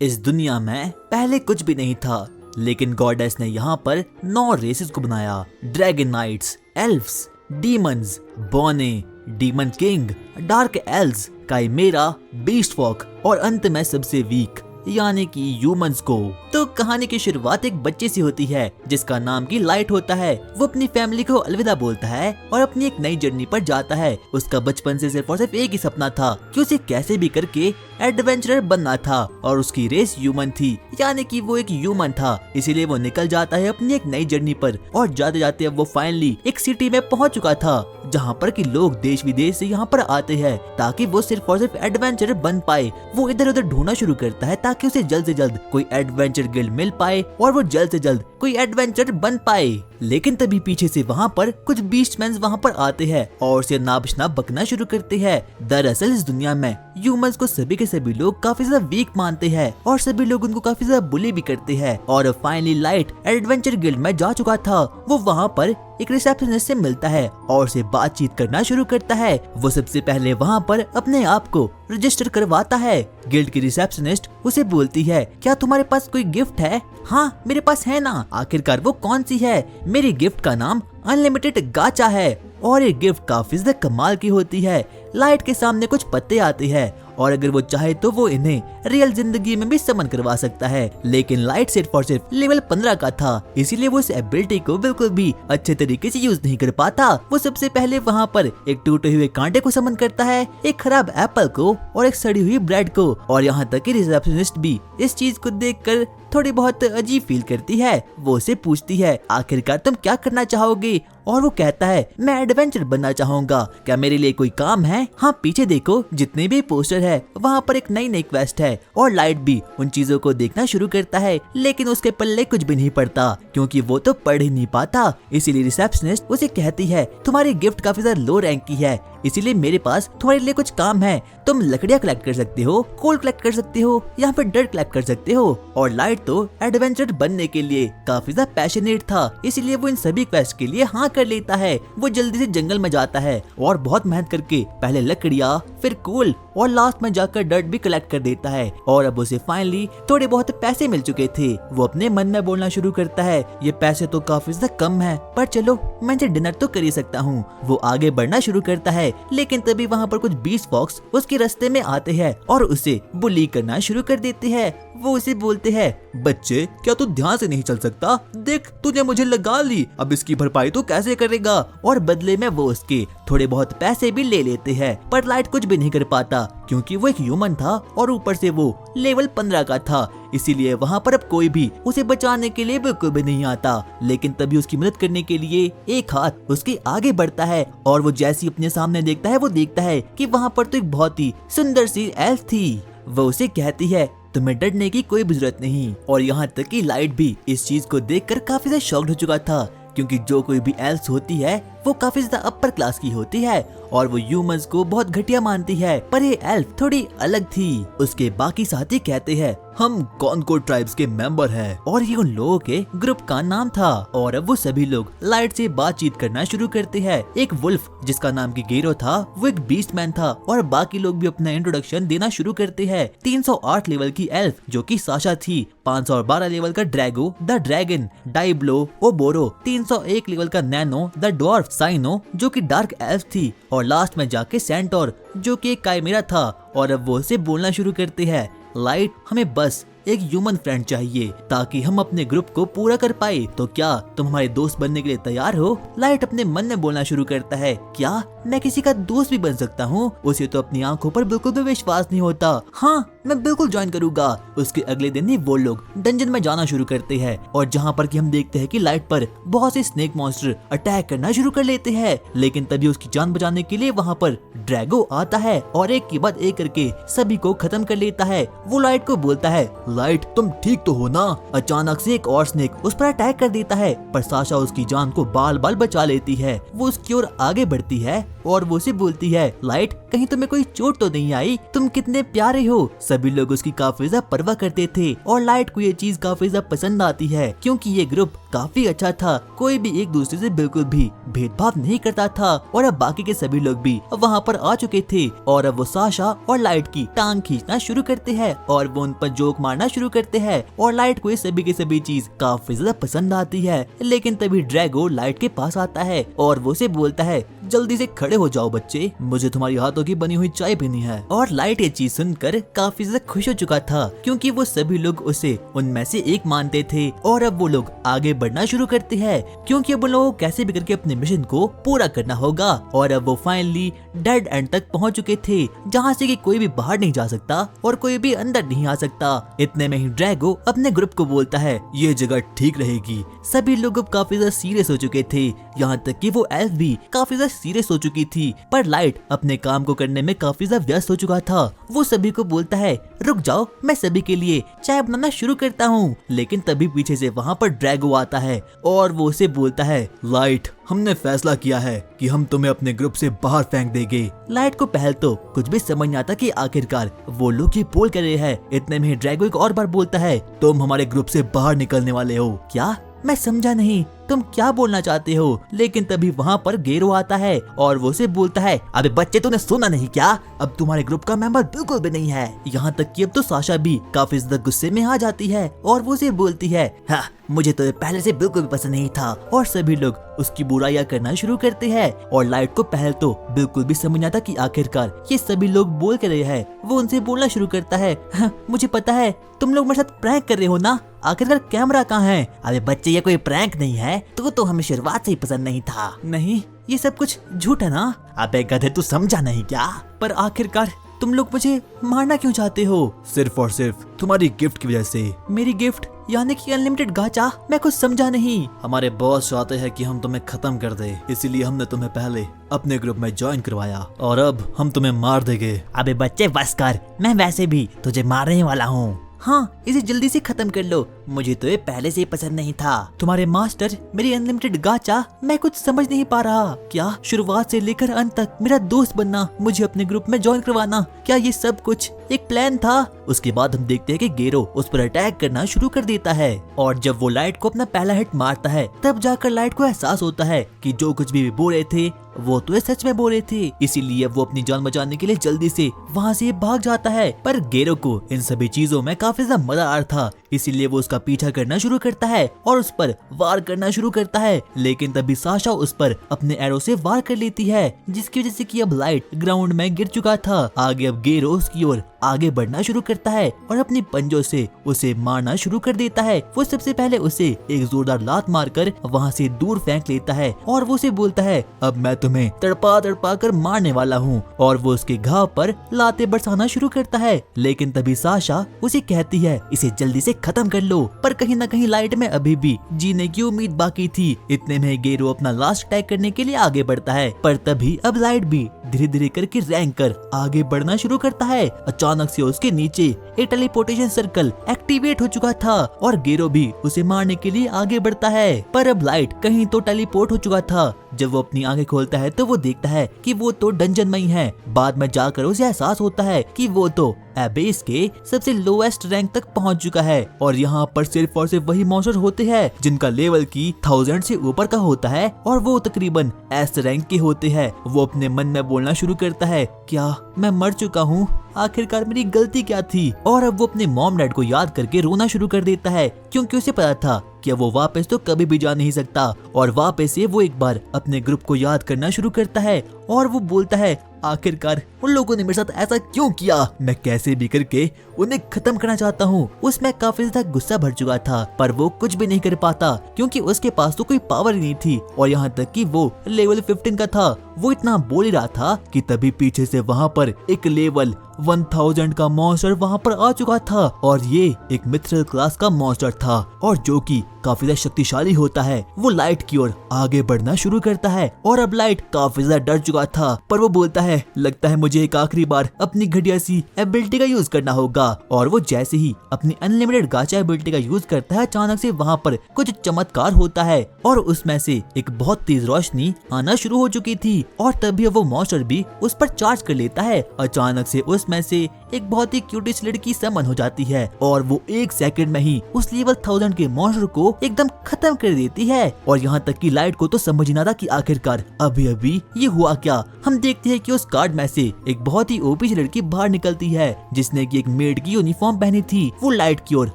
इस दुनिया में पहले कुछ भी नहीं था, लेकिन गॉडेस ने यहाँ पर 9 रेसेस को बनाया। ड्रैगन नाइट्स, एल्फ्स, डीमंस, बॉने, demon king, dark elves, chimera, beast folk और अंत में सबसे वीक यानी कि ह्यूमंस को। तो कहानी की शुरुआत एक बच्चे से होती है जिसका नाम की लाइट होता है। वो अपनी फैमिली को अलविदा बोलता है और अपनी एक नई जर्नी पर जाता है। उसका बचपन से सिर्फ और सिर्फ एक ही सपना था कि उसे कैसे भी करके एडवेंचरर बनना था और उसकी रेस ह्यूमन थी, यानी कि वो एक ह्यूमन था। इसीलिए वो निकल जाता है अपनी एक नई जर्नी पर और जाते जाते अब वो फाइनली एक सिटी में पहुंच चुका था जहाँ पर कि लोग देश विदेश से यहाँ पर आते हैं ताकि वो सिर्फ और सिर्फ एडवेंचरर बन पाए। वो इधर उधर ढूंढना शुरू करता है ताकि उसे जल्द से जल्द कोई एडवेंचर गिल्ड मिल पाए और वो जल्द से जल्द कोई एडवेंचर बन पाए। लेकिन तभी पीछे से वहाँ पर कुछ बीस्टमैन वहाँ पर आते हैं और उसे नाबशनाब बकना शुरू करते हैं। दरअसल इस दुनिया में ह्यूमंस को सभी के सभी लोग काफी ज्यादा वीक मानते हैं और सभी लोग उनको काफी ज्यादा बुली भी करते हैं। और फाइनली लाइट एडवेंचर गिल्ड में जा चुका था। वो वहाँ पर एक रिसेप्शनिस्ट से मिलता है और उसे बातचीत करना शुरू करता है। वो सबसे पहले वहाँ पर अपने आप को रजिस्टर करवाता है। गिल्ड की रिसेप्शनिस्ट उसे बोलती है, क्या तुम्हारे पास कोई गिफ्ट है? हाँ मेरे पास है ना। आखिरकार वो कौन सी है? मेरी गिफ्ट का नाम अनलिमिटेड गाचा है और ये गिफ्ट काफी ज्यादा कमाल की होती है। लाइट के सामने कुछ पत्ते आते हैं और अगर वो चाहे तो वो इन्हें रियल जिंदगी में भी समन करवा सकता है, लेकिन लाइट सिर्फ और सिर्फ लेवल 15 का था, इसीलिए वो इस एबिलिटी को बिल्कुल भी अच्छे तरीके से यूज नहीं कर पाता। वो सबसे पहले वहाँ पर एक टूटे हुए कांटे को समन करता है, एक खराब एप्पल को और एक सड़ी हुई ब्रेड को। और यहाँ तक कि रिसेप्शनिस्ट भी इस चीज को देखकर थोड़ी बहुत अजीब फील करती है। वो उसे पूछती है, आखिरकार तुम क्या करना चाहोगे? और वो कहता है, मैं एडवेंचर बनना चाहूंगा, क्या मेरे लिए कोई काम है? हाँ पीछे देखो, जितने भी पोस्टर है वहाँ पर एक नई नई क्वेस्ट है। और लाइट भी उन चीजों को देखना शुरू करता है, लेकिन उसके पल्ले कुछ भी नहीं पड़ता क्योंकि वो तो पढ़ ही नहीं पाता। इसीलिए रिसेप्शनिस्ट उसे कहती है, तुम्हारी गिफ्ट काफी ज्यादा लो रैंक की है, इसीलिए मेरे पास तुम्हारे लिए कुछ काम है। तुम लकड़ियाँ कलेक्ट कर सकते हो, कोल कलेक्ट कर सकते हो, यहाँ पे डर्ट कलेक्ट कर सकते हो। और लाइट तो एडवेंचर बनने के लिए काफी ज्यादा पैशनेट था, इसीलिए वो इन सभी क्वेस्ट के लिए हाँ कर लेता है। वो जल्दी से जंगल में जाता है और बहुत मेहनत करके पहले लकड़ियाँ, फिर कोल और लास्ट में जाकर डर्ट भी कलेक्ट कर देता है। और अब उसे फाइनली थोड़े बहुत पैसे मिल चुके थे। वो अपने मन में बोलना शुरू करता है, ये पैसे तो काफी ज्यादा कम है, पर चलो मैं डिनर तो कर ही सकता हूँ। वो आगे बढ़ना शुरू करता है, लेकिन तभी वहाँ पर कुछ बीस्ट फॉक्स उसके रास्ते में आते हैं और उसे बुली करना शुरू कर देते हैं। वो उसे बोलते हैं, बच्चे क्या तू ध्यान से नहीं चल सकता? देख तूने मुझे लगा ली, अब इसकी भरपाई तो कैसे करेगा? और बदले में वो उसके थोड़े बहुत पैसे भी ले लेते हैं, पर लाइट कुछ भी नहीं कर पाता क्योंकि वो एक ह्यूमन था और ऊपर से वो लेवल 15 का था। इसीलिए वहाँ पर अब कोई भी उसे बचाने के लिए बिल्कुल भी नहीं आता। लेकिन तभी उसकी मदद करने के लिए एक हाथ उसके आगे बढ़ता है और वो जैसे ही अपने सामने देखता है, वो देखता है कि वहाँ पर तो एक बहुत ही सुंदर सी एल्फ थी। वो उसे कहती है, तुम्हें डरने की कोई जरूरत नहीं। और यहाँ तक कि लाइट भी इस चीज को देखकर काफी ज्यादा शॉक्ड हो चुका था क्योंकि जो कोई भी एल्फ होती है वो काफी ज्यादा अपर क्लास की होती है और वो ह्यूमंस को बहुत घटिया मानती है, पर ये एल्फ थोड़ी अलग थी। उसके बाकी साथी कहते हैं, हम कॉनकोर ट्राइब्स के मेंबर हैं और ये उन लोगों के ग्रुप का नाम था। और अब वो सभी लोग लाइट से बातचीत करना शुरू करते हैं। एक वुल्फ जिसका नाम की गेरो था, वो एक बीस्टमैन था और बाकी लोग भी अपना इंट्रोडक्शन देना शुरू करते हैं। 308 लेवल की एल्फ जो कि साशा थी, 512 लेवल का ड्रैगो द ड्रैगन, डाइब्लो ओबोरो, 301 लेवल का नैनो द डॉर्फ, साइनो जो कि डार्क एल्फ थी और लास्ट में जाके सेंटोर जो कि एक काइमेरा था। और अब वो उसे बोलना शुरू करते हैं, लाइट हमें बस एक ह्यूमन फ्रेंड चाहिए ताकि हम अपने ग्रुप को पूरा कर पाए, तो क्या तुम हमारे दोस्त बनने के लिए तैयार हो? लाइट अपने मन में बोलना शुरू करता है, क्या मैं किसी का दोस्त भी बन सकता हूँ? उसे तो अपनी आंखों पर बिल्कुल भी विश्वास नहीं होता। हाँ मैं बिल्कुल ज्वाइन करूंगा। उसके अगले दिन ही वो लोग डंजन में जाना शुरू करते हैं और जहाँ पर कि हम देखते हैं कि लाइट पर बहुत से स्नेक मॉन्स्टर अटैक करना शुरू कर लेते हैं। लेकिन तभी उसकी जान बचाने के लिए वहाँ पर ड्रैगो आता है और एक के बाद एक करके सभी को खत्म कर लेता है। वो लाइट को बोलता है, लाइट तुम ठीक तो हो ना? अचानक से एक और स्नेक उस पर अटैक कर देता है, पर साशा उसकी जान को बाल बाल बचा लेती है। वो उसकी ओर आगे बढ़ती है और वो उसे बोलती है, लाइट कहीं तुम्हें कोई चोट तो नहीं आई? तुम कितने प्यारे हो। सभी लोग उसकी काफी ज्यादा परवाह करते थे और लाइट को ये चीज काफी ज्यादा पसंद आती है क्योंकि ये ग्रुप काफी अच्छा था, कोई भी एक दूसरे से बिल्कुल भी भेदभाव नहीं करता था। और अब बाकी के सभी लोग भी वहाँ पर आ चुके थे और अब वो साशा और लाइट की टांग खींचना शुरू करते हैं और वो उन पर जोक मारना शुरू करते हैं और लाइट को ये सभी की सभी चीज काफी ज्यादा पसंद आती है। लेकिन तभी ड्रैगो लाइट के पास आता है और वो उसे बोलता है, जल्दी से खड़े हो जाओ बच्चे, मुझे तुम्हारी हाथों की बनी हुई चाय पीनी है। और लाइट ये चीज सुनकर काफी ज्यादा खुश हो चुका था, क्योंकि वो सभी लोग उसे उनमें से एक मानते थे। और अब वो लोग आगे बढ़ना शुरू करते हैं, क्योंकि अब उन लोगों को कैसे भी करके अपने मिशन को पूरा करना होगा। और अब वो फाइनली डेड एंड तक पहुंच चुके थे, जहां से कि कोई भी बाहर नहीं जा सकता और कोई भी अंदर नहीं आ सकता। इतने में ही ड्रैगो अपने ग्रुप को बोलता है, ये जगह ठीक रहेगी। सभी लोग अब काफी ज्यादा सीरियस हो चुके थे, यहाँ तक कि वो एल्फ भी काफी ज्यादा सीरियस हो चुकी थी। पर लाइट अपने काम को करने में काफी ज्यादा व्यस्त हो चुका था। वो सभी को बोलता है, रुक जाओ, मैं सभी के लिए चाय बनाना शुरू करता हूँ। लेकिन तभी पीछे से वहाँ पर ड्रैगो आता है और वो उसे बोलता है, लाइट, हमने फैसला किया है कि हम तुम्हें अपने ग्रुप से बाहर फेंक देंगे। लाइट को पहले तो कुछ भी समझ नहीं आता कि आखिरकार वो लोग ये बोल कर रहे हैं। इतने में ड्रैगो एक और बार बोलता है, तुम हमारे ग्रुप से बाहर निकलने वाले हो क्या? मैं समझा नहीं, तुम क्या बोलना चाहते हो? लेकिन तभी वहाँ पर गेरो आता है और वो उसे बोलता है, अबे बच्चे, तूने सुना नहीं क्या? अब तुम्हारे ग्रुप का मेंबर बिल्कुल भी नहीं है। यहाँ तक कि अब तो साशा भी काफी ज्यादा गुस्से में आ जाती है और वो उसे बोलती है, हाँ, मुझे तो पहले से बिल्कुल भी पसंद नहीं था। और सभी लोग उसकी बुराइयां करना शुरू करते हैं। और लाइट को पहले तो बिल्कुल भी समझ नहीं आता कि आखिरकार ये सभी लोग बोल कर रहे हैं। वो उनसे बोलना शुरू करता है, हाँ, मुझे पता है तुम लोग मेरे साथ प्रैंक कर रहे हो ना, आखिरकार कैमरा कहाँ है? अरे बच्चे, ये कोई प्रैंक नहीं है, तो हमें शुरुआत से ही पसंद नहीं था। नहीं, ये सब कुछ झूठ है ना? अबे गधे, तू समझा नहीं क्या? पर आखिरकार तुम लोग मुझे मारना क्यों चाहते हो? सिर्फ और सिर्फ तुम्हारी गिफ्ट की वजह से। मेरी गिफ्ट यानी कि अनलिमिटेड गाचा? मैं कुछ समझा नहीं। हमारे बॉस चाहते हैं कि हम तुम्हें खत्म कर दे, इसीलिए हमने तुम्हें पहले अपने ग्रुप में ज्वाइन करवाया और अब हम तुम्हें मार देंगे। अबे बच्चे बस कर, मैं वैसे भी तुझे मारने वाला हूँ। हाँ, इसे जल्दी से खत्म कर लो, मुझे तो ये पहले से ही पसंद नहीं था। तुम्हारे मास्टर, मेरी अनलिमिटेड गाचा, मैं कुछ समझ नहीं पा रहा। क्या शुरुआत से लेकर अंत तक मेरा दोस्त बनना, मुझे अपने ग्रुप में ज्वाइन करवाना, क्या ये सब कुछ एक प्लान था? उसके बाद हम देखते हैं कि गेरो उस पर अटैक करना शुरू कर देता है और जब वो लाइट को अपना पहला हिट मारता है, तब जाकर लाइट को एहसास होता है कि जो कुछ भी बोल रहे थे वो तो सच में बोल रहे थे। इसीलिए वो अपनी जान बचाने के लिए जल्दी से वहाँ से भाग जाता है। पर गेरो को इन सभी चीजों में काफी ज्यादा मजा आ रहा था, इसीलिए वो उसका पीछा करना शुरू करता है और उस पर वार करना शुरू करता है। लेकिन तभी साशा उस पर अपने एरो से वार कर लेती है, जिसकी वजह से कि अब लाइट ग्राउंड में गिर चुका था। आगे अब गेरो उसकी ओर आगे बढ़ना शुरू करता है और अपनी पंजों से उसे मारना शुरू कर देता है। वो सबसे पहले उसे एक जोरदार लात मारकर वहाँ से दूर फेंक लेता है और वो उसे बोलता है, अब मैं तुम्हें तड़पा तड़पा कर मारने वाला हूँ। और वो उसके घाव पर लाते बरसाना शुरू करता है। लेकिन तभी साशा उसे कहती है, इसे जल्दी से खत्म कर लो। पर कहीं न कहीं लाइट में अभी भी जीने की उम्मीद बाकी थी। इतने में गेरो अपना लास्ट अटैक करने के लिए आगे बढ़ता है, पर तभी अब लाइट भी धीरे धीरे करके रैंक कर आगे बढ़ना शुरू करता है। अचानक से उसके नीचे एक टेलीपोर्टेशन सर्कल एक्टिवेट हो चुका था और गेरो भी उसे मारने के लिए आगे बढ़ता है। पर अब लाइट कहीं तो टेलीपोर्ट हो चुका था। जब वो अपनी आंखें खोलता है तो वो देखता है कि वो तो डंजन में ही है। बाद में जाकर उसे एहसास होता है कि वो तो एबेस के सबसे लोएस्ट रैंक तक पहुंच चुका है और यहाँ पर सिर्फ और सिर्फ वही मॉन्स्टर होते हैं जिनका लेवल की 1000 से ऊपर का होता है और वो तकरीबन एस रैंक के होते हैं। वो अपने मन में बोलना शुरू करता है, क्या मैं मर चुका हूँ? आखिरकार मेरी गलती क्या थी? और अब वो अपने मॉम डैड को याद करके रोना शुरू कर देता है, क्योंकि उसे पता था कि वो वापस तो कभी भी जा नहीं सकता। और वापस से वो एक बार अपने ग्रुप को याद करना शुरू करता है और वो बोलता है, आखिरकार उन लोगों ने मेरे साथ ऐसा क्यों किया? मैं कैसे भी करके उन्हें खत्म करना चाहता हूँ। उसमें काफी ज्यादा गुस्सा भर चुका था, पर वो कुछ भी नहीं कर पाता क्योंकि उसके पास तो कोई पावर ही नहीं थी और यहाँ तक कि वो लेवल 15 का था। वो इतना बोल ही रहा था कि तभी पीछे से वहाँ पर एक लेवल 1000 का मॉन्स्टर वहाँ पर आ चुका था और ये एक मिथ्रल क्लास का मॉन्स्टर था और जो कि काफी ज्यादा शक्तिशाली होता है। वो लाइट की ओर आगे बढ़ना शुरू करता है और अब लाइट काफी ज्यादा डर चुका था, पर वो बोलता है, लगता है मुझे एक आखिरी बार अपनी घटिया सी एबिलिटी का यूज करना होगा। और वो जैसे ही अपनी अनलिमिटेड गाचा एबिलिटी का यूज करता है, अचानक से वहाँ पर कुछ चमत्कार होता है और उसमें से एक बहुत तेज रोशनी आना शुरू हो चुकी थी और तभी वो मॉन्स्टर भी उस पर चार्ज कर लेता है। अचानक से उसमें से एक बहुत ही क्यूटिश लड़की समन हो जाती है और वो 1 सेकंड में ही उस लेवल 1000 के मॉन्स्टर को एकदम खत्म कर देती है। और यहाँ तक कि लाइट को तो समझ ही ना था कि आखिरकार अभी अभी ये हुआ क्या। हम देखते हैं कि उस कार्ड में से एक बहुत ही ओपी लड़की बाहर निकलती है जिसने की एक मेड की यूनिफॉर्म पहनी थी। वो लाइट की ओर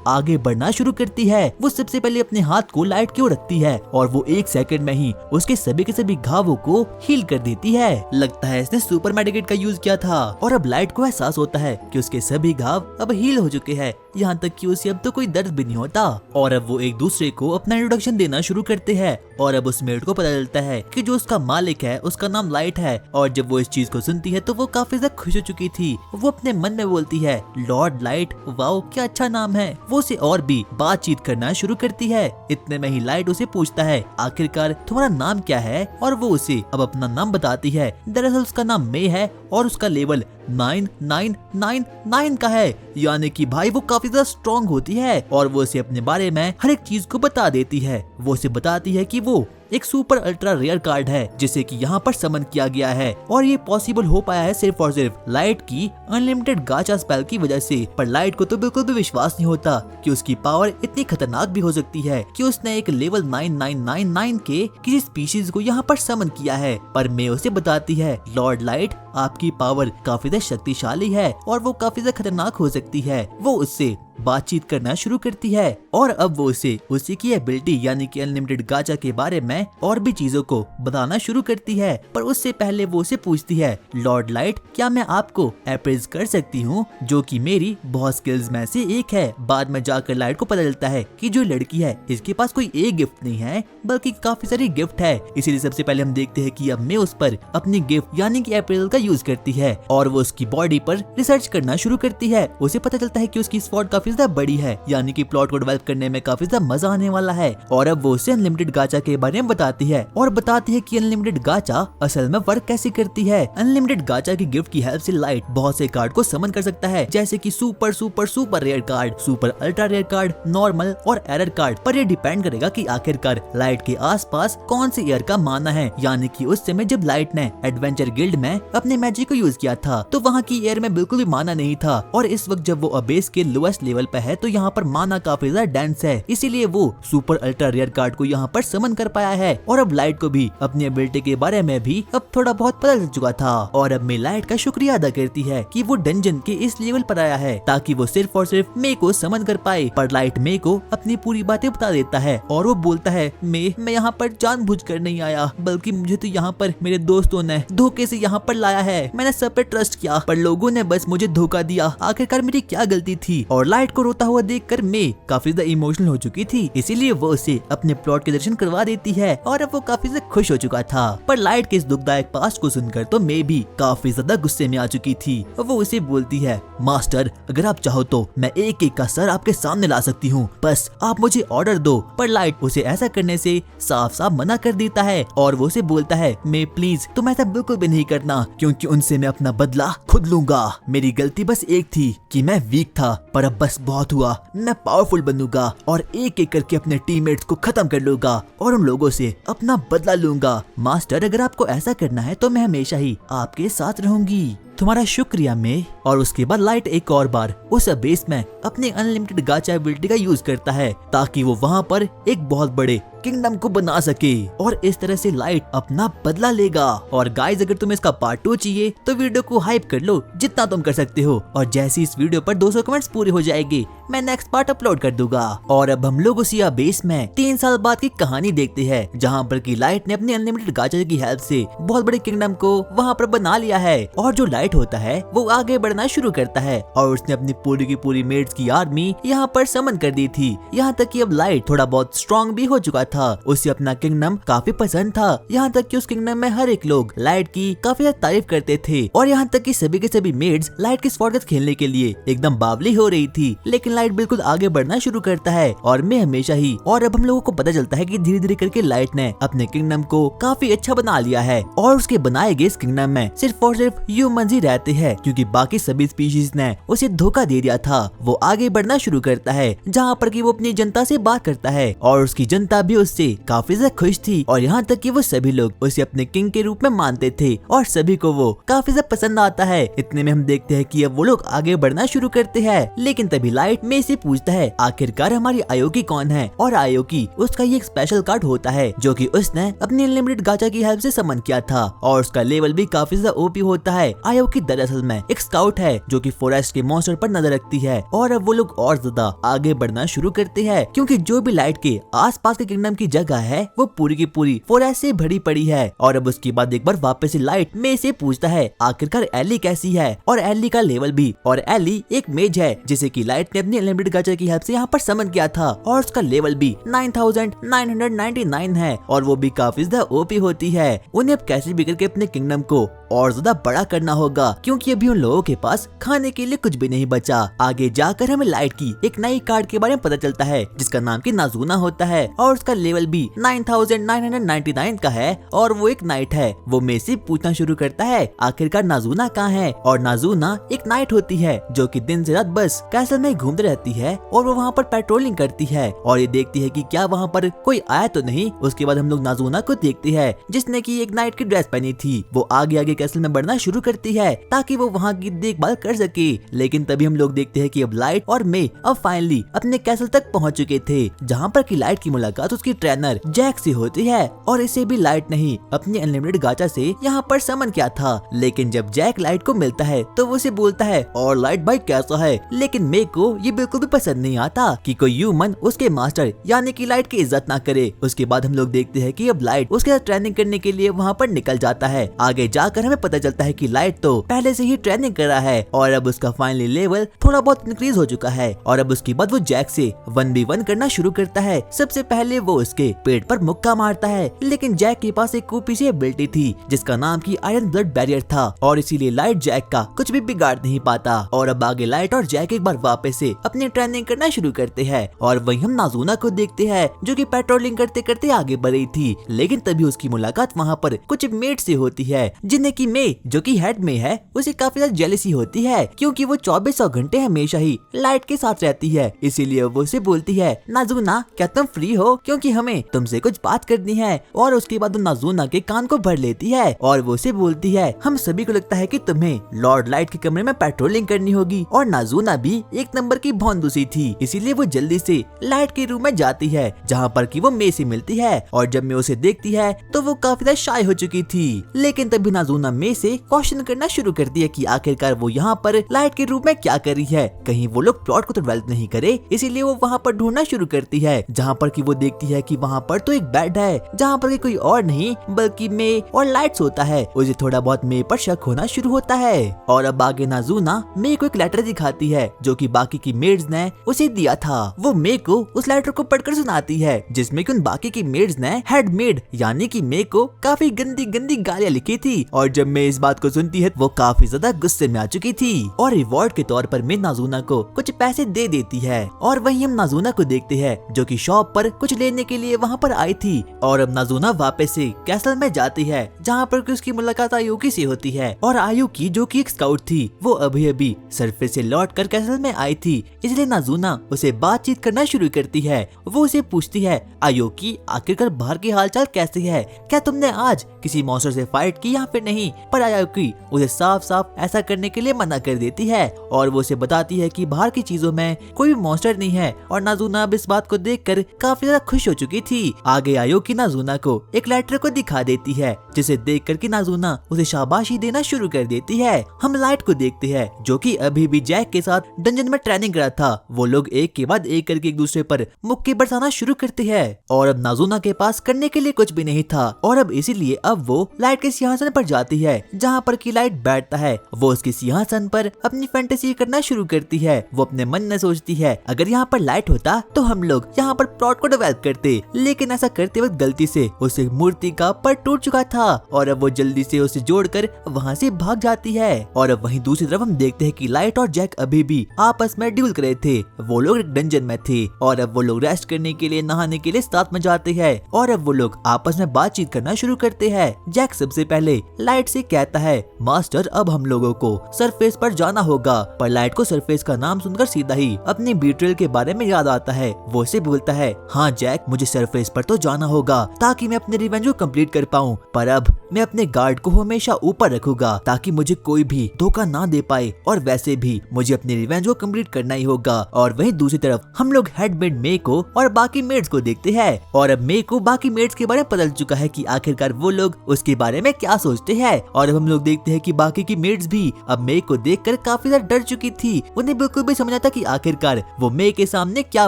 आगे बढ़ना शुरू करती है। वो सबसे पहले अपने हाथ को लाइट की ओर रखती है और वो 1 सेकंड में ही उसके सभी के सभी घावों को हील कर देती है। लगता है इसने सुपर मेडिकेट का यूज किया था और अब लाइट को एहसास होता है कि उसके सभी घाव अब हील हो चुके हैं, यहाँ तक कि उसे अब तो कोई दर्द भी नहीं होता। और अब वो एक दूसरे को अपना इंट्रोडक्शन देना शुरू करते हैं और अब उस मेड को पता चलता है कि जो उसका मालिक है उसका नाम लाइट है। और जब वो इस चीज को सुनती है तो वो काफी ज्यादा खुश हो चुकी थी। वो अपने मन में बोलती है, लॉर्ड लाइट, वाओ क्या अच्छा नाम है। वो उसे और भी बातचीत करना शुरू करती है। इतने में ही लाइट उसे पूछता है, आखिरकार तुम्हारा नाम क्या है? और वो उसे अब अपना नाम बताती है। दरअसल उसका नाम मे है और उसका लेवल 9999 का है, यानी कि भाई वो काफी ज्यादा स्ट्रॉन्ग होती है। और वो उसे अपने बारे में हर एक चीज को बता देती है। वो उसे बताती है कि वो एक सुपर अल्ट्रा रेयर कार्ड है जिसे कि यहाँ पर समन किया गया है और ये पॉसिबल हो पाया है सिर्फ और सिर्फ लाइट की अनलिमिटेड गाचा स्पेल की वजह से। पर लाइट को तो बिल्कुल भी विश्वास नहीं होता कि उसकी पावर इतनी खतरनाक भी हो सकती है कि उसने एक लेवल 9999 के किसी स्पीशीज को यहाँ पर समन किया है। पर मैं उसे बताती है, लॉर्ड लाइट, आपकी पावर काफी ज्यादा शक्तिशाली है और वो काफी ज्यादा खतरनाक हो सकती है। वो उससे बातचीत करना शुरू करती है और अब वो उसे उसी की एबिलिटी यानी कि अनलिमिटेड गाचा के बारे में और भी चीजों को बताना शुरू करती है। पर उससे पहले वो उसे पूछती है, लॉर्ड लाइट, क्या मैं आपको अप्रेज कर सकती हूँ, जो कि मेरी बहुत स्किल्स में से एक है। बाद में जाकर लाइट को पता चलता है कि जो लड़की है इसके पास कोई एक गिफ्ट नहीं है बल्कि काफी सारी गिफ्ट है। इसीलिए सबसे पहले हम देखते हैं कि अब मैं उस पर अपनी गिफ्ट यानी कि अप्रेजल का यूज करती है और वो उसकी बॉडी पर रिसर्च करना शुरू करती है। उसे पता चलता है कि उसकी स्वॉर्ड काफी ज्यादा बड़ी है, यानी कि प्लॉट को डेवलप करने में काफी ज्यादा मजा आने वाला है। और अब वो उसे अनलिमिटेड गाचा के बारे में बताती है और बताती है कि अनलिमिटेड गाचा असल में वर्क कैसे करती है। अनलिमिटेड गाचा की गिफ्ट की हेल्प से लाइट बहुत से कार्ड को समन कर सकता है, जैसे कि super super super rare card, super ultra rare card, normal और एरर कार्ड। पर ये डिपेंड करेगा कि आखिरकार लाइट के आसपास कौन से एयर का माना है। यानी कि उस समय जब लाइट ने एडवेंचर गिल्ड में अपने मैजिक को यूज किया था तो वहाँ की एयर में बिल्कुल भी माना नहीं था और इस वक्त जब वो अबेस के लोएस्ट लेवल पे है तो यहाँ पर माना काफी ज्यादा डेंस है, इसीलिए वो सुपर अल्ट्रा रेयर कार्ड को यहाँ पर समन कर पाया है। और अब लाइट को भी अपनी एबिलिटी के बारे में भी अब थोड़ा बहुत पता चल चुका था और अब मैं लाइट का शुक्रिया अदा करती है कि वो डंजन के इस लेवल पर आया है ताकि वो सिर्फ और सिर्फ मे को समन कर पाए। पर लाइट मे को अपनी पूरी बातें बता देता है और वो बोलता है, मैं यहाँ पर जानबूझकर नहीं आया बल्कि मुझे तो यहाँ पर मेरे दोस्तों ने धोखे से यहाँ पर लाया है। मैंने सब पे ट्रस्ट किया पर लोगों ने बस मुझे धोखा दिया। आखिरकार मेरी क्या गलती थी? और लाइट को रोता हुआ देखकर मैं काफी ज्यादा इमोशनल हो चुकी थी, इसीलिए वो उसे अपने प्लॉट के दर्शन करवा देती है और अब वो काफी ज्यादा खुश हो चुका था। पर लाइट के इस दुखदायक पास्ट को सुनकर तो मैं भी काफी ज्यादा गुस्से में आ चुकी थी। वो उसे बोलती है, मास्टर, अगर आप चाहो तो मैं एक एक का सर आपके सामने ला सकती हूँ, बस आप मुझे ऑर्डर दो। पर लाइट उसे ऐसा करने से साफ साफ मना कर देता है और वो उसे बोलता है, मैं प्लीज तुम ऐसा बिल्कुल भी नहीं करना क्योंकि उनसे मैं अपना बदला खुद लूंगा। मेरी गलती बस एक थी कि मैं वीक था, पर अब बस बहुत हुआ। मैं पावरफुल बनूंगा और एक एक करके अपने टीममेट्स को खत्म कर लूंगा और उन लोगों से अपना बदला लूंगा। मास्टर, अगर आपको ऐसा करना है तो मैं हमेशा ही आपके साथ रहूंगी। तुम्हारा शुक्रिया में। और उसके बाद लाइट एक और बार उस बेस में अपनी अनलिमिटेड गाचा एबिलिटी का यूज करता है ताकि वो वहाँ पर एक बहुत बड़े किंगडम को बना सके और इस तरह से लाइट अपना बदला लेगा। और गाइज, अगर तुम्हें इसका पार्ट 2 चाहिए तो वीडियो को हाइप कर लो जितना तुम कर सकते हो और जैसे इस वीडियो पर 200 कमेंट्स पूरे हो जाएंगे मैं नेक्स्ट पार्ट अपलोड कर दूंगा। और अब हम लोग उसी बेस में 3 साल बाद की कहानी देखते हैं जहाँ पर की लाइट ने अपनी अनलिमिटेड गाचा की हेल्प से बहुत बड़े किंगडम को वहाँ पर बना लिया है। और जो लाइट होता है वो आगे बढ़ना शुरू करता है और उसने अपनी पूरी की पूरी मेड्स की आर्मी यहाँ पर समन कर दी थी। यहाँ तक कि अब लाइट थोड़ा बहुत स्ट्रॉन्ग भी हो चुका था। उसे अपना किंगडम काफी पसंद था, यहाँ तक कि उस किंगडम में हर एक लोग लाइट की काफी ज्यादा तारीफ करते थे और यहाँ तक कि सभी के सभी मेड्स लाइट के स्वॉर्ड खेलने के लिए एकदम बावली हो रही थी। लेकिन लाइट बिल्कुल आगे बढ़ना शुरू करता है और मैं हमेशा ही। और अब हम लोगों को पता चलता है कि धीरे धीरे करके लाइट ने अपने किंगडम को काफी अच्छा बना लिया है और उसके बनाए गए इस किंगडम में सिर्फ और सिर्फ ह्यूमंस ही बिजी रहते हैं क्योंकि बाकी सभी स्पीशीज ने उसे धोखा दे दिया था। वो आगे बढ़ना शुरू करता है जहाँ पर कि वो अपनी जनता से बात करता है और उसकी जनता भी उससे काफी ज्यादा खुश थी और यहाँ तक कि वो सभी लोग उसे अपने किंग के रूप में मानते थे और सभी को वो काफी ज्यादा पसंद आता है। इतने में हम देखते हैं कि अब वो लोग आगे बढ़ना शुरू करते हैं, लेकिन तभी लाइट में से पूछता है आखिरकार हमारी आयोकी कौन है। और आयोकी उसका ये एक स्पेशल कार्ड होता है जो कि उसने अपनी अनलिमिटेड गाचा की हेल्प से समन किया था और उसका लेवल भी काफी ज्यादा ओपी होता है। आयोकी दरअसल में एक स्काउट है जो कि फॉरेस्ट के मॉन्स्टर पर नजर रखती है और अब वो लोग और ज्यादा आगे बढ़ना शुरू करते हैं क्योंकि जो भी लाइट के आसपास के किंगडम की जगह है वो पूरी की पूरी फॉरेस्ट से भरी पड़ी है। और अब उसके बाद एक बार वापस से लाइट में से पूछता है आखिरकार एली कैसी है और एली का लेवल भी। और एली एक मेज है जिसे की लाइट ने अपनी अनलिमिटेड गाचा की हेल्प से यहाँ पर समन किया था और उसका लेवल भी 9999 है और वो भी काफी ज्यादा ओपी होती है। उन्हें अब कैसे भी करके अपने किंगडम को और ज्यादा बड़ा करना होगा क्योंकि अभी उन लोगों के पास खाने के लिए कुछ भी नहीं बचा। आगे जाकर हमें लाइट की एक नई कार्ड के बारे में पता चलता है जिसका नाम की नाजुना होता है और उसका लेवल भी 9999 का है और वो एक नाइट है। वो में से पूछना शुरू करता है आखिरकार नाजुना कहाँ है। और नाजुना एक नाइट होती है जो कि दिन से रात बस कैसल में घूमती रहती है और वो वहाँ पर पेट्रोलिंग करती है और ये देखती है कि क्या वहाँ पर कोई आया तो नहीं। उसके बाद हम लोग नाजुना को देखते हैं जिसने की एक नाइट की ड्रेस पहनी थी। वो आगे आगे कैसल में बढ़ना शुरू करती है ताकि वो वहाँ की देखभाल कर सके, लेकिन तभी हम लोग देखते हैं कि अब लाइट और मे अब फाइनली अपने कैसल तक पहुँच चुके थे जहाँ पर की लाइट की मुलाकात उसकी ट्रेनर जैक से होती है और इसे भी लाइट नहीं अपनी अनलिमिटेड गाचा से यहाँ पर समन किया था। लेकिन जब जैक लाइट को मिलता है तो वो उसे बोलता है और लाइट भाई कैसा है, लेकिन मे को ये बिल्कुल भी पसंद नहीं आता कि कोई ह्यूमन उसके मास्टर यानी कि लाइट की इज्जत ना करे। उसके बाद हम लोग देखते हैं कि अब लाइट उसके साथ ट्रेनिंग करने के लिए वहाँ पर निकल जाता है। आगे जाकर हमें पता चलता है कि लाइट तो पहले से ही ट्रेनिंग कर रहा है और अब उसका फाइनली लेवल थोड़ा बहुत इंक्रीज हो चुका है और अब उसके बाद वो जैक से 1v1 करना शुरू करता है। सबसे पहले वो उसके पेट पर मुक्का मारता है, लेकिन जैक के पास एक ऊपी सी एबिलिटी थी जिसका नाम की आयरन ब्लड बैरियर था और इसीलिए लाइट जैक का कुछ भी बिगाड़ नहीं पाता। और अब आगे लाइट और जैक एक बार वापस से अपनी ट्रेनिंग करना शुरू करते हैं और वहीं हम नाजुना को देखते हैं जो कि पेट्रोलिंग करते करते आगे बढ़ रही थी। लेकिन तभी उसकी मुलाकात वहाँ पर कुछ मेट से होती है जिन्हें की मे जो कि हेड में है उसे काफी ज्यादा जेलसी होती है क्योंकि वो 2400 घंटे हमेशा ही लाइट के साथ रहती है। इसीलिए वो उसे बोलती है नाजुना क्या तुम फ्री हो, क्योंकि हमें तुमसे कुछ बात करनी है। और उसके बाद वो नाजुना के कान को भर लेती है और वो उसे बोलती है हम सभी को लगता है कि तुम्हें लॉर्ड लाइट के कमरे में पेट्रोलिंग करनी होगी। और नाजुना भी एक नंबर की भौंदूसी थी, इसीलिए वो जल्दी से लाइट के रूम में जाती है जहाँ पर की वो मे से मिलती है और जब मे उसे देखती है तो वो काफी ज्यादा शाय हो चुकी थी। लेकिन तभी नाजुना मे से क्वेश्चन करना शुरू करती है कि आखिरकार वो यहाँ पर लाइट के रूप में क्या कर रही है, कहीं वो लोग प्लॉट को तो डेवलप नहीं करे। इसीलिए वो वहाँ पर ढूंढना शुरू करती है जहाँ पर कि वो देखती है कि वहाँ पर तो एक बेड है जहाँ पर कोई और नहीं बल्कि मे और लाइट्स होता है। उसे थोड़ा बहुत मे पर शक होना शुरू होता है और अब आगे नाजुना मे को एक लेटर दिखाती है जो कि बाकी की मेड्स ने उसे दिया था। वो मे को उस लेटर को पढ़कर सुनाती है जिसमें कि उन बाकी की मेड्स ने हेड मेड यानी कि मे को काफी गंदी गंदी गालियां लिखी थी। और जब मे इस बात को सुनती है वो काफी ज्यादा गुस्से में आ चुकी थी और रिवॉर्ड के तौर पर मे नाजुना को कुछ पैसे दे देती है। और वहीं हम नाजुना को देखते हैं जो कि शॉप पर कुछ लेने के लिए वहाँ पर आई थी। और अब नाजुना वापस से कैसल में जाती है जहाँ पर उसकी मुलाकात आयुकी से होती है और आयुकी जो कि एक स्काउट थी वो अभी अभी सरफेस से लौट कर कैसल में आई थी, इसलिए नाजुना उसे बातचीत करना शुरू करती है। वो उसे पूछती है आयुकी आखिरकार बाहर की हालचाल कैसी है, क्या तुमने आज किसी मॉन्स्टर से फाइट की या फिर नहीं। पर आयुकी उसे साफ साफ ऐसा करने के लिए मना कर देती है और वो उसे बताती है कि बाहर की चीजों में कोई भी मॉन्स्टर नहीं है। और नाजुना अब इस बात को देखकर काफी ज्यादा खुश हो चुकी थी। आगे आयुकी नाजुना को एक लेटर को दिखा देती है जिसे देख कर की नाजुना उसे शाबाशी देना शुरू कर देती है। हम लाइट को देखते हैं जो कि अभी भी जैक के साथ डंजन में ट्रेनिंग कर रहा था। वो लोग एक के बाद एक करके एक दूसरे पर मुक्के बरसाना शुरू करते हैं और अब नाजुना के पास करने के लिए कुछ भी नहीं था और अब इसीलिए अब वो लाइट के सिंहासन पर जाती है जहाँ पर की लाइट बैठता है। वो उसके सिंहासन पर अपनी फैंटेसी करना शुरू करती है। वो अपने मन में सोचती है अगर यहाँ पर लाइट होता तो हम लोग यहाँ पर प्लॉट को डेवलप करते, लेकिन ऐसा करते वक्त गलती से उसे मूर्ति का पर टूट चुका था और अब वो जल्दी से उसे जोड़कर वहाँ से भाग जाती है। और अब वहीं दूसरी तरफ हम देखते हैं कि लाइट और जैक अभी भी आपस में ड्यूल कर रहे थे। वो लोग एक डंजन में थे और अब वो लोग रेस्ट करने के लिए नहाने के लिए साथ में जाते हैं और अब वो लोग आपस में बातचीत करना शुरू करते हैं। जैक सबसे पहले लाइट लाइट से कहता है, मास्टर अब हम लोगों को सरफेस पर जाना होगा। पर लाइट को सरफेस का नाम सुनकर सीधा ही अपनी बीट्रेल के बारे में याद आता है। वो उसे बोलता है, हाँ जैक, मुझे सरफेस पर तो जाना होगा ताकि मैं अपने रिवेंज को कंप्लीट कर पाऊँ, पर अब मैं अपने गार्ड को हमेशा ऊपर रखूंगा ताकि मुझे कोई भी धोखा ना दे पाए, और वैसे भी मुझे अपने रिवेंज को कंप्लीट करना ही होगा। और वहीं दूसरी तरफ हम लोग हेडमेड मे को और बाकी मेड्स को देखते हैं, और अब मे को बाकी मेड्स के बारे में पता चल चुका है कि आखिरकार वो लोग उसके बारे में क्या सोचते हैं। और अब हम लोग देखते हैं कि बाकी की मेड्स भी अब मे को देखकर काफी ज्यादा डर चुकी थी। उन्हें बिल्कुल भी समझ आता कि आखिरकार वो मे के सामने क्या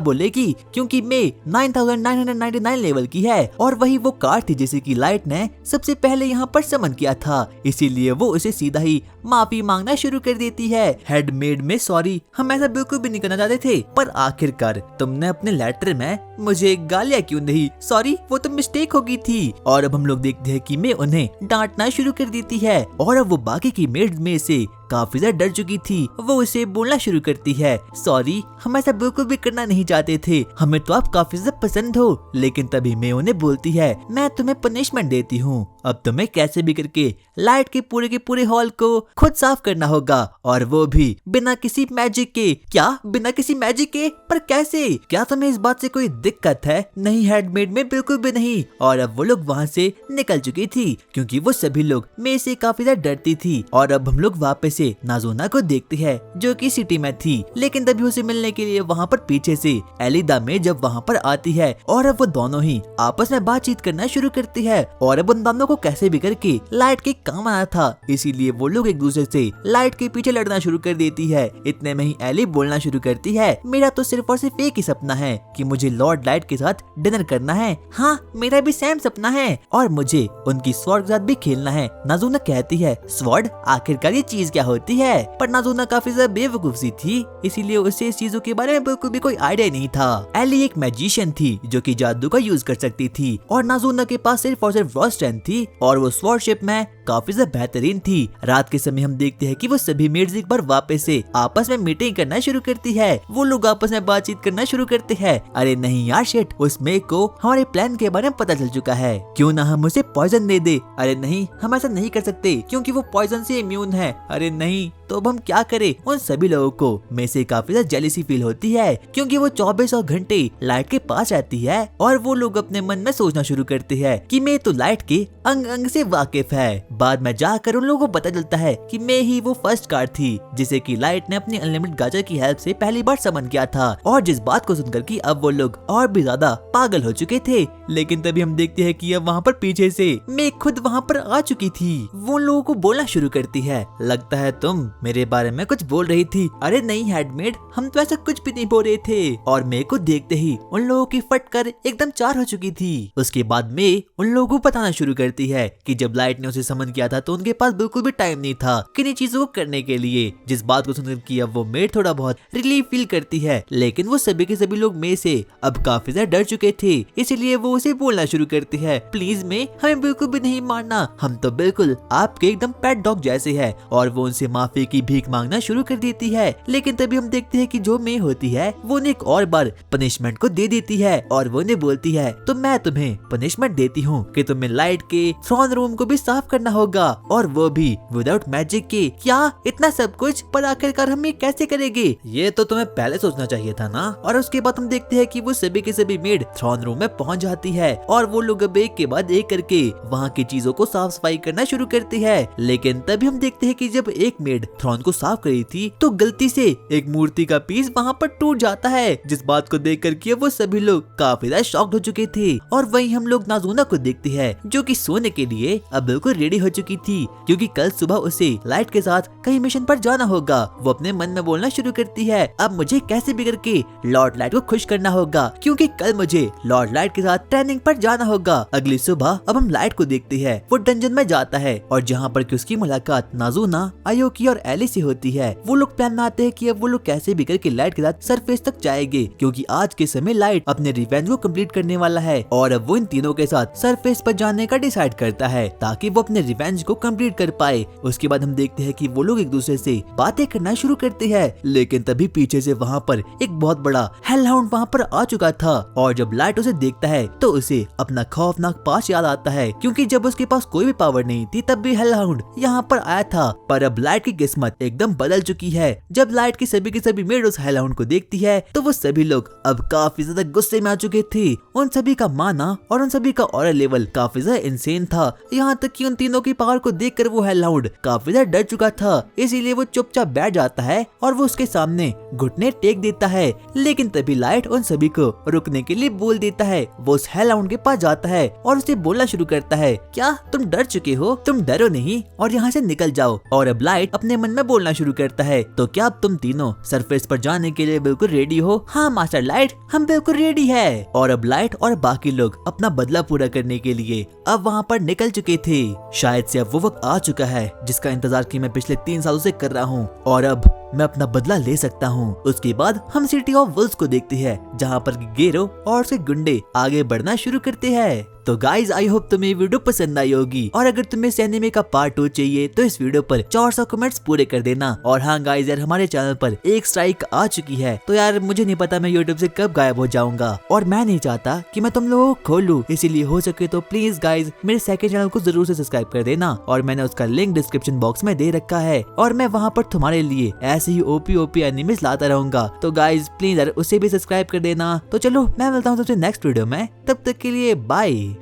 बोलेगी, क्योंकि मे 9999 लेवल की है और वही वो कार्ड थी जिसे की लाइट ने सबसे पहले यहाँ पर समन किया था। इसीलिए वो उसे सीधा ही माफी मांगना शुरू कर देती है। हेडमेड में सॉरी, हम ऐसा बिल्कुल भी नहीं करना चाहते थे, पर आखिरकार तुमने अपने लेटर में मुझे गालियां क्यों नहीं? सॉरी, वो तो मिस्टेक हो गई थी। और अब हम लोग देखते हैं कि मैं उन्हें डांटना शुरू कर देती है, और अब वो बाकी की मेड में से काफी ज्यादा डर चुकी थी। वो उसे बोलना शुरू करती है, सॉरी, हम ऐसा बिल्कुल भी करना नहीं चाहते थे, हमें तो आप काफी ज्यादा पसंद हो। लेकिन तभी मैं उन्हें बोलती है, मैं तुम्हें पनिशमेंट देती हूँ, अब तुम्हें कैसे भी करके लाइट के पूरे हॉल को खुद साफ करना होगा, और वो भी बिना किसी मैजिक के। क्या बिना किसी मैजिक के? पर कैसे? क्या तुम्हें इस बात से कोई दिक्कत है? नहीं हेडमेड में बिल्कुल भी नहीं। और अब वो लोग वहाँ से निकल चुकी थी क्योंकि वो सभी लोग मैं से काफी ज्यादा डरती थी। और अब हम लोग वापस से नाज़ुना को देखते हैं जो कि सिटी में थी, लेकिन तभी उसे मिलने के लिए वहाँ पर पीछे से एलिदा में जब वहाँ पर आती है, और अब वो दोनों ही आपस में बातचीत करना शुरू करती है। और अब उन दोनों को कैसे भी करके लाइट के काम आना था, इसीलिए वो लोग एक दूसरे से लाइट के पीछे लड़ना शुरू कर देती है। इतने में ही एली बोलना शुरू करती है, मेरा तो सिर्फ और सिर्फ एक ही सपना है कि मुझे लॉर्ड लाइट के साथ डिनर करना है। हाँ, मेरा भी सेम सपना है, और मुझे उनकी स्वॉर्ड के साथ भी खेलना है। नाज़ुना कहती है, स्वॉर्ड? आखिरकार ये चीज क्या होती है? पर नाज़ुना काफी ज्यादा बेवकूफ सी थी, इसीलिए उसे इस चीजों के बारे में बिल्कुल भी कोई आइडिया नहीं था। एली एक मैजिशियन थी जो कि जादू का यूज कर सकती थी, और नाज़ुना के पास सिर्फ और सिर्फ रॉ स्ट्रेंथ थी, और वो स्वॉर्डशिप में काफी ज्यादा बेहतरीन थी। रात के समय हम देखते हैं कि वो सभी मेड्स एक बार वापस से आपस में मीटिंग करना शुरू करती है। वो लोग आपस में बातचीत करना शुरू करते हैं, अरे नहीं यार शिट, उस मेग को हमारे प्लान के बारे में पता चल चुका है, क्यों ना हम उसे पॉइजन दे दे। अरे नहीं, हम ऐसा नहीं कर सकते क्योंकि वो पॉइजन से इम्यून है। अरे नहीं, तो अब हम क्या करें? उन सभी लोगों को में से काफी ज्यादा जेलसी फील होती है क्योंकि वो 24 घंटे लाइट के पास रहती है, और वो लोग अपने मन में सोचना शुरू करते हैं कि मैं तो लाइट के अंग अंग से वाकिफ है। बाद में जाकर उन लोगों को पता चलता है कि मैं ही वो फर्स्ट कार्ड थी जिसे कि लाइट ने अपनी अनलिमिटेड गाजर की हेल्प से पहली बार समन किया था, और जिस बात को सुनकर कि अब वो लोग और भी ज्यादा पागल हो चुके थे। लेकिन तभी हम देखते हैं कि अब वहाँ पर पीछे से मैं खुद वहाँ पर आ चुकी थी। वो लोगों को बोलना शुरू करती है, लगता है तुम मेरे बारे में कुछ बोल रही थी। अरे नहीं हेडमेड, हम तो ऐसा कुछ भी नहीं बोल रहे थे। और मे को देखते ही उन लोगों की फटकर एकदम चार हो चुकी थी। उसके बाद मे उन लोगों को बताना शुरू करती है कि जब लाइट ने उसे समन किया था तो उनके पास बिल्कुल भी टाइम नहीं था किन्हीं चीजों को करने के लिए। जिस बात को सुनकर कि अब वो मे थोड़ा बहुत रिलीफ फील करती है, लेकिन वो सभी के सभी लोग मे से अब काफी ज्यादा डर चुके थे, इसलिए वो उसे बोलना शुरू करती है, प्लीज मे, हमें बिल्कुल भी नहीं मारना, हम तो बिल्कुल आपके एकदम पेट डॉग जैसे है। और वो उनसे माफी की भीख मांगना शुरू कर देती है। लेकिन तभी हम देखते हैं कि जो मे होती है वो उन्हें एक और बार पनिशमेंट को दे देती है, और वो उन्हें बोलती है, तो मैं तुम्हें पनिशमेंट देती हूँ कि तुम्हें लाइट के थ्रोन रूम को भी साफ करना होगा, और वो भी विदाउट मैजिक के। क्या इतना सब कुछ? पर आखिरकार हम ये कैसे करेंगे? ये तो तुम्हें पहले सोचना चाहिए था ना। और उसके बाद हम देखते हैं कि वो सभी के सभी मेड थ्रोन रूम में पहुंच जाती है, और वो लोग अब एक के बाद एक करके वहाँ की चीजों को साफ सफाई करना शुरू करती है। लेकिन तभी हम देखते हैं कि जब एक मेड थ्रोन को साफ करी थी तो गलती से एक मूर्ति का पीस वहाँ पर टूट जाता है, जिस बात को देख कर वो सभी लोग काफी ज्यादा शॉक्ड हो चुके थे। और वहीं हम लोग नाज़ुना को देखते हैं जो कि सोने के लिए अब बिल्कुल रेडी हो चुकी थी, क्योंकि कल सुबह उसे लाइट के साथ कहीं मिशन पर जाना होगा। वो अपने मन में बोलना शुरू करती है, अब मुझे कैसे भी करके लॉर्ड लाइट को खुश करना होगा, क्योंकि कल मुझे लॉर्ड लाइट के साथ ट्रेनिंग पर जाना होगा। अगली सुबह अब हम लाइट को देखते हैं, वो डंजन में जाता है, और जहाँ पर उसकी मुलाकात नाज़ुना आयोकी और एली से होती है। वो लोग प्लान बनाते हैं कि अब वो लोग कैसे भी करके लाइट के साथ सरफेस तक जाएंगे, क्योंकि आज के समय लाइट अपने रिवेंज को कंप्लीट करने वाला है और अब वो इन तीनों के साथ सरफेस पर जाने का डिसाइड करता है ताकि वो अपने रिवेंज को कंप्लीट कर पाए। उसके बाद हम देखते हैं कि वो लोग एक दूसरे से बातें करना शुरू करते हैं, लेकिन तभी पीछे से वहाँ पर एक बहुत बड़ा हेलहाउंड वहाँ पर आ चुका था और जब लाइट उसे देखता है तो उसे अपना खौफनाक पास्ट याद आता है, क्योंकि जब उसके पास कोई भी पावर नहीं थी तब भी हेलहाउंड यहाँ पर आया था। पर अब लाइट की किस्मत एकदम बदल चुकी है। जब लाइट की सभी मेड उस हेलहाउंड को देखती है तो वो सभी लोग अब काफी ज्यादा गुस्से में आ चुके थे। उन सभी का माना और उन सभी का ऑरा लेवल काफी ज्यादा इंसेन था, यहाँ तक कि उन तीनों की पावर को देखकर वो हेलहाउंड काफी ज्यादा डर चुका था। इसीलिए वो चुपचाप बैठ जाता है और वो उसके सामने घुटने टेक देता है। लेकिन तभी लाइट उन सभी को रुकने के लिए बोल देता है। वो उस हेलहाउंड के पास जाता है और उसे बोलना शुरू करता है, क्या तुम डर चुके हो? तुम डरो नहीं और यहाँ से निकल जाओ। और अब लाइट अपने मन में बोलना शुरू करता है, तो क्या अब तुम तीनों सरफेस पर जाने के लिए बिल्कुल रेडी हो? हाँ मास्टर लाइट, हम बिल्कुल रेडी है। और अब लाइट और बाकी लोग अपना बदला पूरा करने के लिए अब वहाँ पर निकल चुके थे। शायद से अब वो वक्त आ चुका है जिसका इंतजार की मैं पिछले 3 सालों से कर रहा हूँ और अब मैं अपना बदला ले सकता हूँ। उसके बाद हम सिटी ऑफ वुल्व्स को देखते हैं, जहाँ पर गेरो और उसके गुंडे आगे बढ़ना शुरू करते हैं। तो गाइज आई होप तुम्हें वीडियो पसंद आई होगी और अगर तुम्हें इस एनिमे का पार्ट 2 चाहिए तो इस वीडियो पर 400 कमेंट्स पूरे कर देना। और हाँ गाइज यार, हमारे चैनल पर 1 स्ट्राइक आ चुकी है, तो यार मुझे नहीं पता मैं यूट्यूब से कब गायब हो जाऊंगा और मैं नहीं चाहता कि मैं तुम लोगों को खोलूं, इसीलिए हो सके तो प्लीज गाइज मेरे सेकंड चैनल को जरूर से सब्सक्राइब कर देना और मैंने उसका लिंक डिस्क्रिप्शन बॉक्स में दे रखा है और मैं वहाँ पर तुम्हारे लिए ऐसे ही ओपी एनिमेस लाता रहूंगा। तो गाइज प्लीज यार उसे भी सब्सक्राइब कर देना। तो चलो मैं मिलता हूँ तुमसे नेक्स्ट वीडियो में, तब तक के लिए बाय।